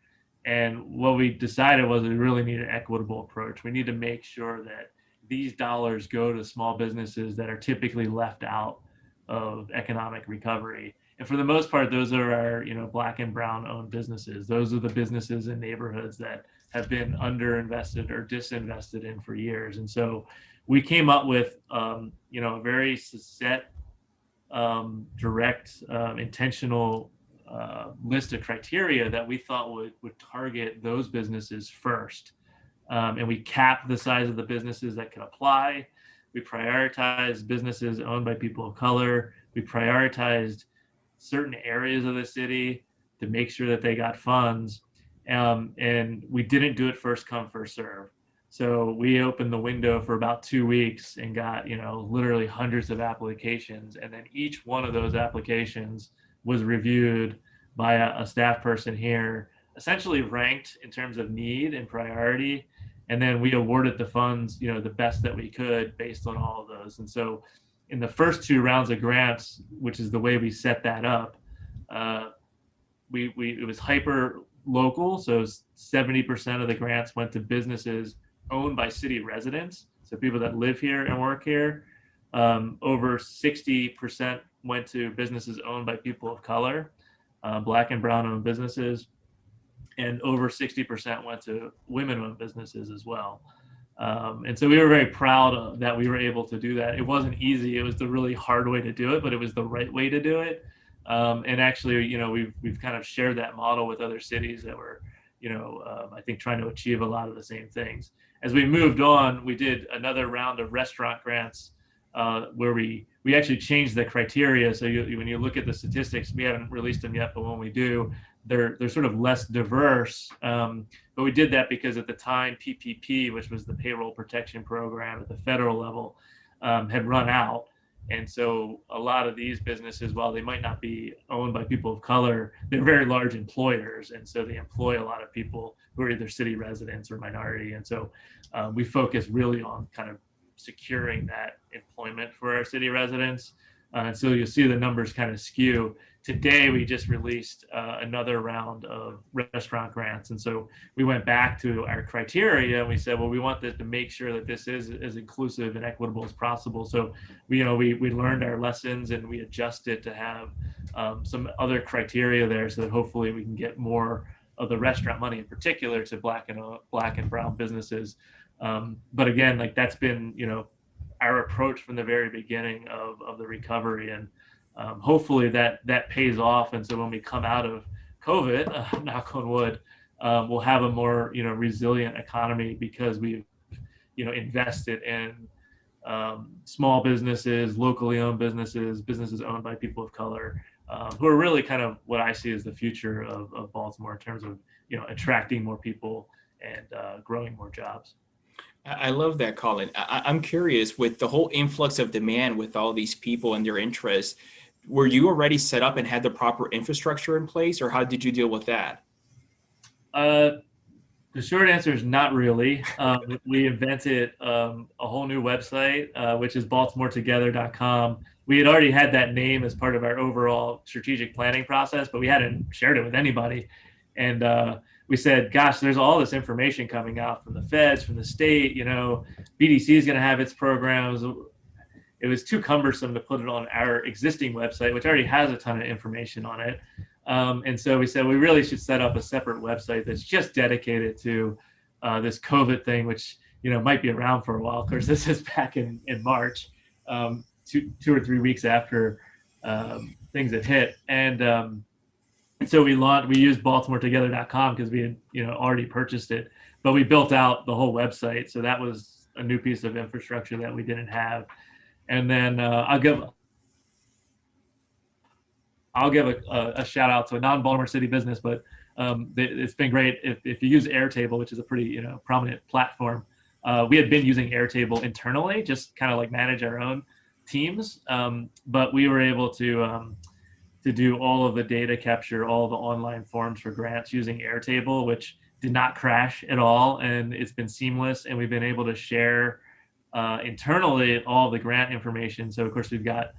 And what we decided was we really need an equitable approach. We need to make sure that these dollars go to small businesses that are typically left out of economic recovery. And for the most part, those are our, Black and brown owned businesses. Those are the businesses in neighborhoods that have been underinvested or disinvested in for years. And so we came up with, a very set, direct, intentional list of criteria that we thought would target those businesses first. And we capped the size of the businesses that could apply. We prioritized businesses owned by people of color. We prioritized certain areas of the city to make sure that they got funds. And we didn't do it first come, first serve. So we opened the window for about 2 weeks and got, literally hundreds of applications. And then each one of those applications was reviewed by a staff person here, essentially ranked in terms of need and priority. And then we awarded the funds, the best that we could based on all of those. And so in the first 2 rounds of grants, which is the way we set that up, it was hyper local. So 70% of the grants went to businesses owned by city residents, so people that live here and work here. Over 60% went to businesses owned by people of color, Black and brown owned businesses, and over 60% went to women owned businesses as well. And so we were very proud that we were able to do that. It wasn't easy. It was the really hard way to do it, but it was the right way to do it. And actually, we've kind of shared that model with other cities that were, I think trying to achieve a lot of the same things. As we moved on, we did another round of restaurant grants where we actually changed the criteria. So when you look at the statistics, we haven't released them yet, but when we do, they're sort of less diverse. But we did that because at the time, PPP, which was the payroll protection program at the federal level, had run out. And so a lot of these businesses, while they might not be owned by people of color, they're very large employers. And so they employ a lot of people who are either city residents or minority. And so we focus really on kind of securing that employment for our city residents. So you'll see the numbers kind of skew. Today, we just released another round of restaurant grants. And so we went back to our criteria and we said, well, we want this to make sure that this is as inclusive and equitable as possible. So we learned our lessons and we adjusted to have some other criteria there so that hopefully we can get more of the restaurant money in particular to black and brown businesses. But again, like that's been, our approach from the very beginning of the recovery, and hopefully that pays off. And so when we come out of COVID, knock on wood, we'll have a more resilient economy because we've invested in small businesses, locally owned businesses owned by people of color, who are really kind of what I see as the future of Baltimore in terms of attracting more people and growing more jobs. I love that, Colin. I'm curious, with the whole influx of demand with all these people and their interests, were you already set up and had the proper infrastructure in place, or how did you deal with that? The short answer is not really. We invented a whole new website, which is BaltimoreTogether.com. We had already had that name as part of our overall strategic planning process, but we hadn't shared it with anybody. And we said, gosh, there's all this information coming out from the feds, from the state, BDC is going to have its programs. It was too cumbersome to put it on our existing website, which already has a ton of information on it. And so we said we really should set up a separate website that's just dedicated to this COVID thing, which might be around for a while. Of course, this is back in March, 2 or 3 weeks after things had hit. And so we used BaltimoreTogether.com because we had already purchased it, but we built out the whole website. So that was a new piece of infrastructure that we didn't have. And then I'll give a shout out to a non-Baltimore City business, but it's been great. If you use Airtable, which is a pretty prominent platform, we had been using Airtable internally, just kind of like manage our own teams, but we were able to do all of the data capture, all the online forms for grants using Airtable, which did not crash at all, and it's been seamless. And we've been able to share internally all the grant information. So of course we've got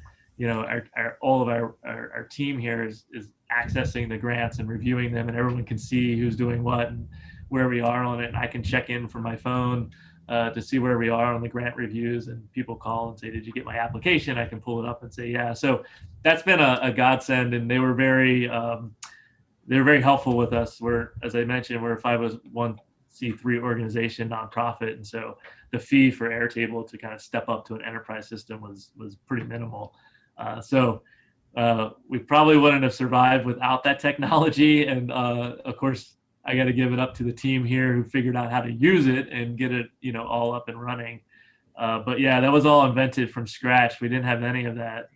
all of our team here is accessing the grants and reviewing them, and everyone can see who's doing what and where we are on it. And I can check in from my phone to see where we are on the grant reviews, and people call and say, did you get my application? I can pull it up and say, yeah. So that's been a godsend, and they were very helpful with us. As I mentioned, we're a 501c3 organization, nonprofit. And so the fee for Airtable to kind of step up to an enterprise system was pretty minimal. So we probably wouldn't have survived without that technology. And of course, I got to give it up to the team here who figured out how to use it and get it, all up and running. But yeah, that was all invented from scratch. We didn't have any of that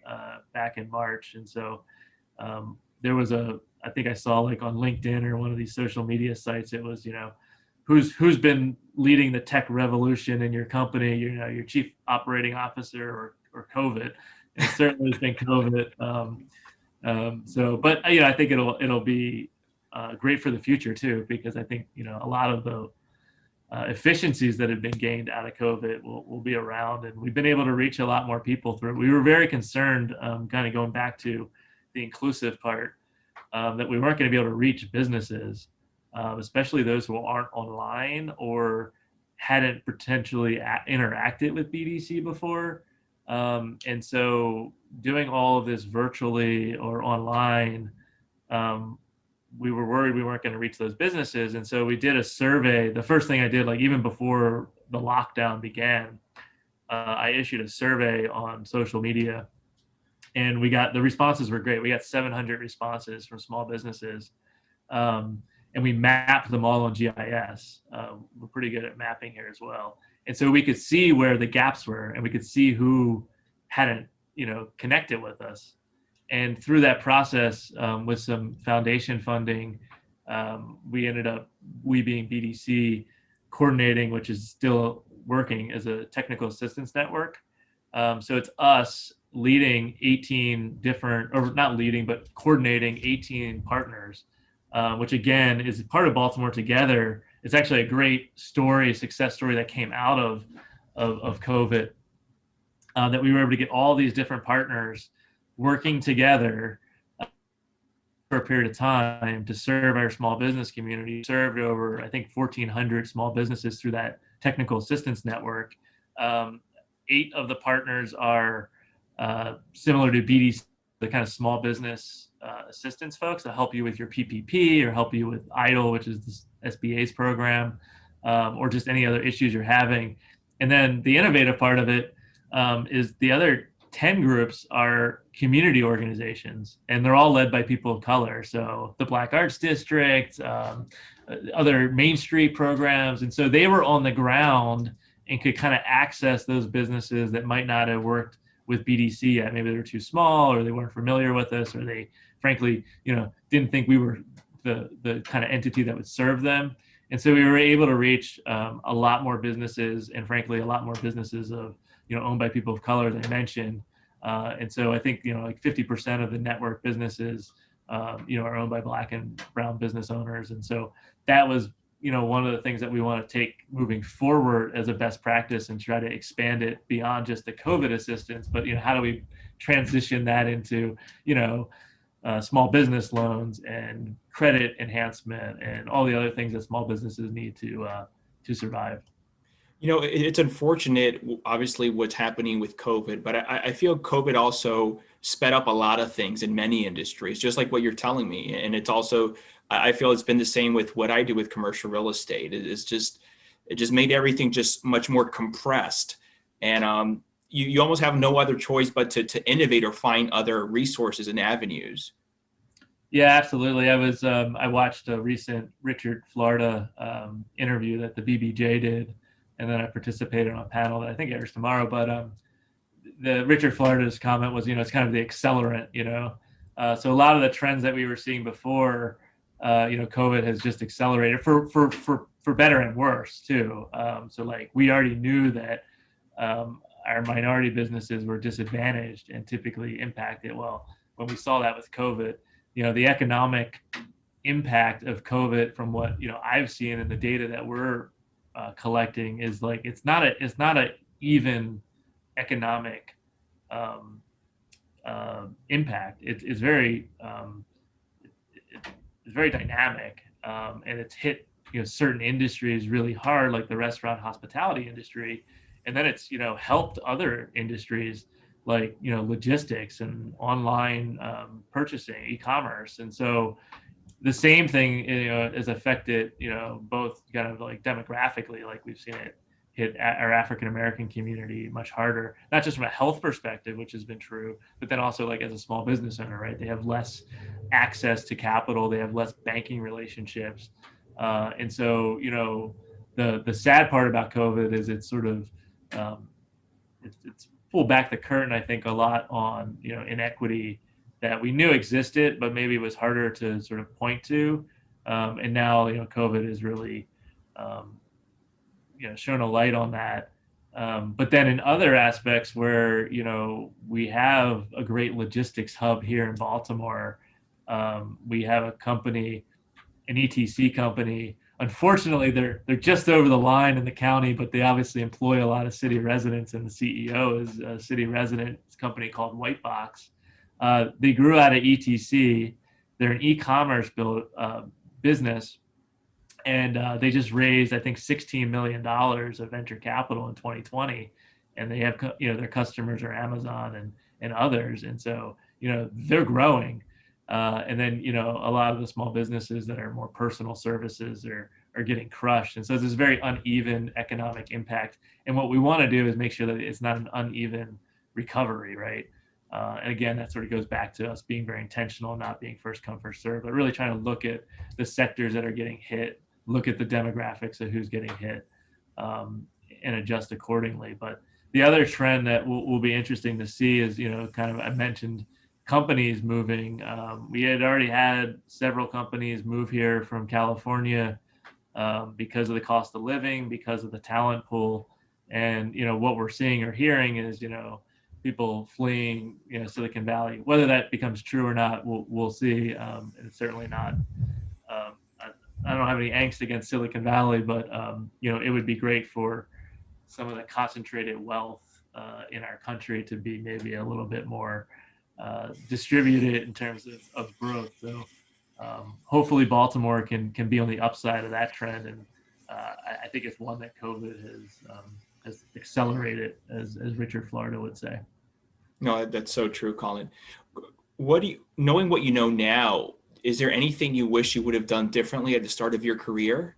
back in March. And so there was I think I saw like on LinkedIn or one of these social media sites, it was, who's been leading the tech revolution in your company, your chief operating officer or COVID. And it certainly has been COVID. But I think it'll be great for the future too, because I think a lot of the efficiencies that have been gained out of COVID will be around, and we've been able to reach a lot more people through it. We were very concerned, kind of going back to the inclusive part, that we weren't going to be able to reach businesses, especially those who aren't online or hadn't potentially interacted with BDC before. And so doing all of this virtually or online, we were worried we weren't going to reach those businesses. And so we did a survey. The first thing I did, like even before the lockdown began, I issued a survey on social media And the responses were great. We got 700 responses from small businesses. And we mapped them all on GIS. We're pretty good at mapping here as well. And so we could see where the gaps were, and we could see who hadn't, connected with us. And through that process, with some foundation funding, we ended up, we being BDC, coordinating, which is still working as a technical assistance network. So it's us leading 18 different, or not leading, but coordinating 18 partners, which again is part of Baltimore Together. It's actually a great story, success story that came out of COVID, that we were able to get all these different partners working together for a period of time to serve our small business community. Served over, I think, 1,400 small businesses through that technical assistance network. 8 of the partners are similar to BDC, the kind of small business assistance folks that help you with your PPP or help you with EIDL, which is the SBA's program, or just any other issues you're having. And then the innovative part of it is the other 10 groups are community organizations, and they're all led by people of color. So the Black Arts District, other Main Street programs. And so they were on the ground and could kind of access those businesses that might not have worked with BDC yet. Maybe they were too small, or they weren't familiar with us, or they frankly, didn't think we were the kind of entity that would serve them. And so we were able to reach a lot more businesses, and frankly, a lot more businesses of, owned by people of color, as I mentioned. And so I think, like 50% of the network businesses, are owned by Black and brown business owners. And so that was, one of the things that we want to take moving forward as a best practice and try to expand it beyond just the COVID assistance. But, how do we transition that into, small business loans and credit enhancement and all the other things that small businesses need to survive? It's unfortunate, obviously, what's happening with COVID, but I feel COVID also sped up a lot of things in many industries, just like what you're telling me. And it's also, I feel it's been the same with what I do with commercial real estate. It just made everything just much more compressed. And you almost have no other choice but to innovate or find other resources and avenues. Yeah, absolutely. I watched a recent Richard Florida interview that the BBJ did. And then I participated on a panel that I think airs tomorrow. But the Richard Florida's comment was, it's kind of the accelerant, So a lot of the trends that we were seeing before, COVID has just accelerated for better and worse too. So like we already knew that our minority businesses were disadvantaged and typically impacted. Well, when we saw that with COVID, the economic impact of COVID from what, I've seen in the data that we're collecting is like it's not a even economic impact. It's very dynamic, and it's hit certain industries really hard, like the restaurant hospitality industry, and then it's helped other industries like logistics and online purchasing, e-commerce. And so the same thing, is affected, both kind of like demographically, like we've seen it hit our African-American community much harder, not just from a health perspective, which has been true, but then also like as a small business owner, right? They have less access to capital, they have less banking relationships. And so, the sad part about COVID is it's sort of, it's pulled back the curtain, I think, a lot on, inequity that we knew existed, but maybe it was harder to sort of point to. And now, COVID is really, shown a light on that. But then in other aspects where, we have a great logistics hub here in Baltimore, we have a company, an ETC company. Unfortunately, they're just over the line in the county, but they obviously employ a lot of city residents, and the CEO is a city resident. It's a company called Whitebox. They grew out of ETC. They're an e-commerce business, and they just raised, I think, $16 million of venture capital in 2020. And they have, their customers are Amazon and others. And so, they're growing. And then, a lot of the small businesses that are more personal services are getting crushed. And so there's very uneven economic impact. And what we want to do is make sure that it's not an uneven recovery, right? And again, that sort of goes back to us being very intentional, not being first come, first serve, but really trying to look at the sectors that are getting hit, look at the demographics of who's getting hit, and adjust accordingly. But the other trend that will be interesting to see is, kind of, I mentioned companies moving. We had already had several companies move here from California because of the cost of living, because of the talent pool. And, what we're seeing or hearing is, people fleeing, Silicon Valley. Whether that becomes true or not, we'll see. And it's certainly not. I don't have any angst against Silicon Valley, but it would be great for some of the concentrated wealth in our country to be maybe a little bit more distributed in terms of growth. So hopefully Baltimore can be on the upside of that trend, and I think it's one that COVID has accelerated, as Richard Florida would say. No, that's so true, Colin. Knowing what you know now, is there anything you wish you would have done differently at the start of your career?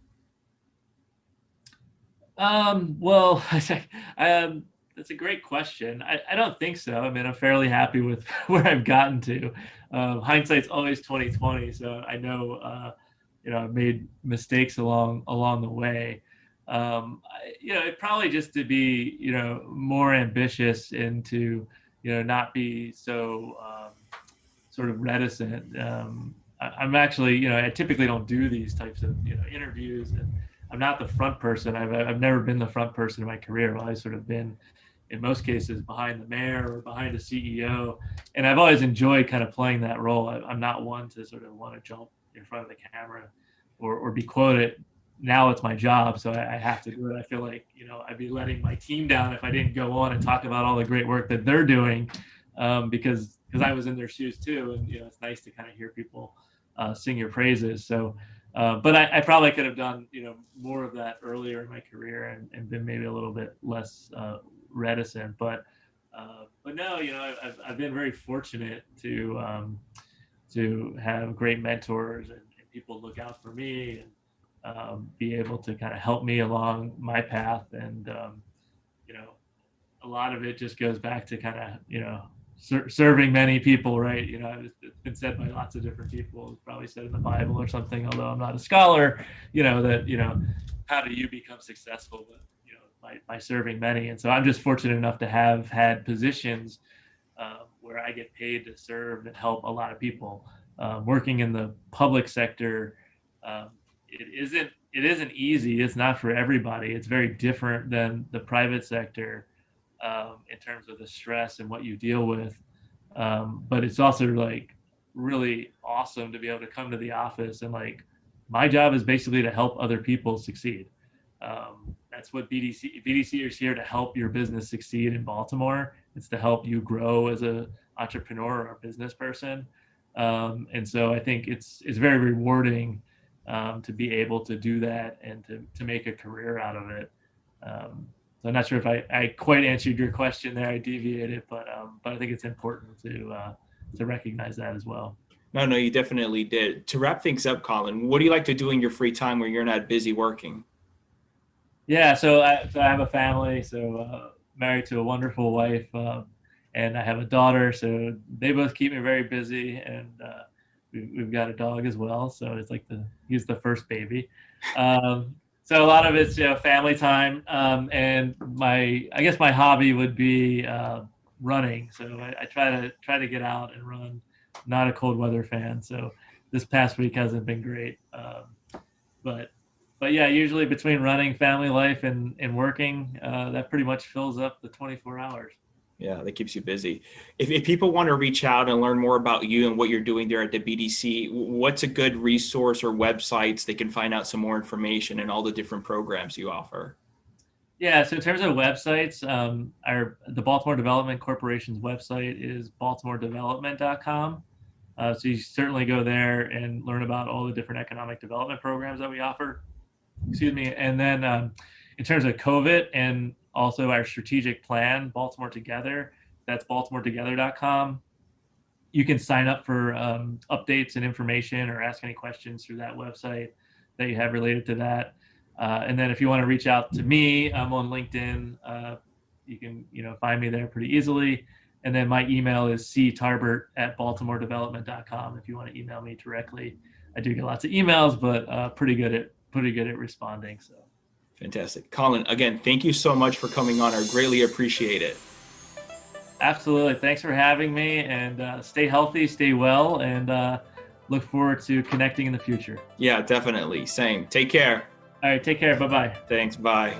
Well, that's a great question. I don't think so. I mean, I'm fairly happy with where I've gotten to. Hindsight's always 20/20, so I know, I've made mistakes along the way. It probably just to be, more ambitious and to, not be so sort of reticent. I'm actually, I typically don't do these types of, interviews, and I'm not the front person. I've never been the front person in my career. I've sort of been, in most cases, behind the mayor or behind a CEO. And I've always enjoyed kind of playing that role. I'm not one to sort of want to jump in front of the camera or be quoted. Now it's my job, so I have to do it. I feel like, I'd be letting my team down if I didn't go on and talk about all the great work that they're doing, because I was in their shoes too. And, it's nice to kind of hear people sing your praises. So, but I probably could have done, more of that earlier in my career and been maybe a little bit less reticent. But no, I've been very fortunate to have great mentors and people look out for me and be able to kind of help me along my path. And a lot of it just goes back to kind of serving many people, right? It's been said by lots of different people. It's probably said in the Bible or something, although I'm not a scholar, that, how do you become successful? But, by serving many. And so I'm just fortunate enough to have had positions where I get paid to serve and help a lot of people. Working in the public sector, it isn't easy. It's not for everybody. It's very different than the private sector in terms of the stress and what you deal with. But it's also like really awesome to be able to come to the office and my job is basically to help other people succeed. That's what BDC is here to help your business succeed in Baltimore. It's to help you grow as an entrepreneur or a business person. And so I think it's very rewarding to be able to do that and to make a career out of it. So I'm not sure if I quite answered your question there. I deviated, but I think it's important to recognize that as well. No, you definitely did. To wrap things up, Colin, what do you like to do in your free time where you're not busy working? Yeah, so I have a family, so married to a wonderful wife, and I have a daughter, so they both keep me very busy, and we've got a dog as well, so it's like he's the first baby. So a lot of it's family time, and I guess my hobby would be running. So I try to get out and run. Not a cold weather fan, so this past week hasn't been great, but yeah, usually between running, family life, and working, that pretty much fills up the 24 hours. Yeah, that keeps you busy. If people want to reach out and learn more about you and what you're doing there at the BDC, what's a good resource or websites they can find out some more information and all the different programs you offer? Yeah, so in terms of websites, the Baltimore Development Corporation's website is baltimoredevelopment.com. So you certainly go there and learn about all the different economic development programs that we offer. Excuse me. And then in terms of COVID and also our strategic plan, Baltimore Together, that's baltimoretogether.com. You can sign up for updates and information or ask any questions through that website that you have related to that. And then if you want to reach out to me, I'm on LinkedIn. You can find me there pretty easily. And then my email is ctarbert@baltimoredevelopment.com if you want to email me directly. I do get lots of emails, but pretty good at responding. So Fantastic. Colin, again, thank you so much for coming on. I greatly appreciate it. Absolutely. Thanks for having me, and stay healthy, stay well, and look forward to connecting in the future. Yeah, definitely. Same. Take care. All right. Take care. Bye-bye. Thanks. Bye.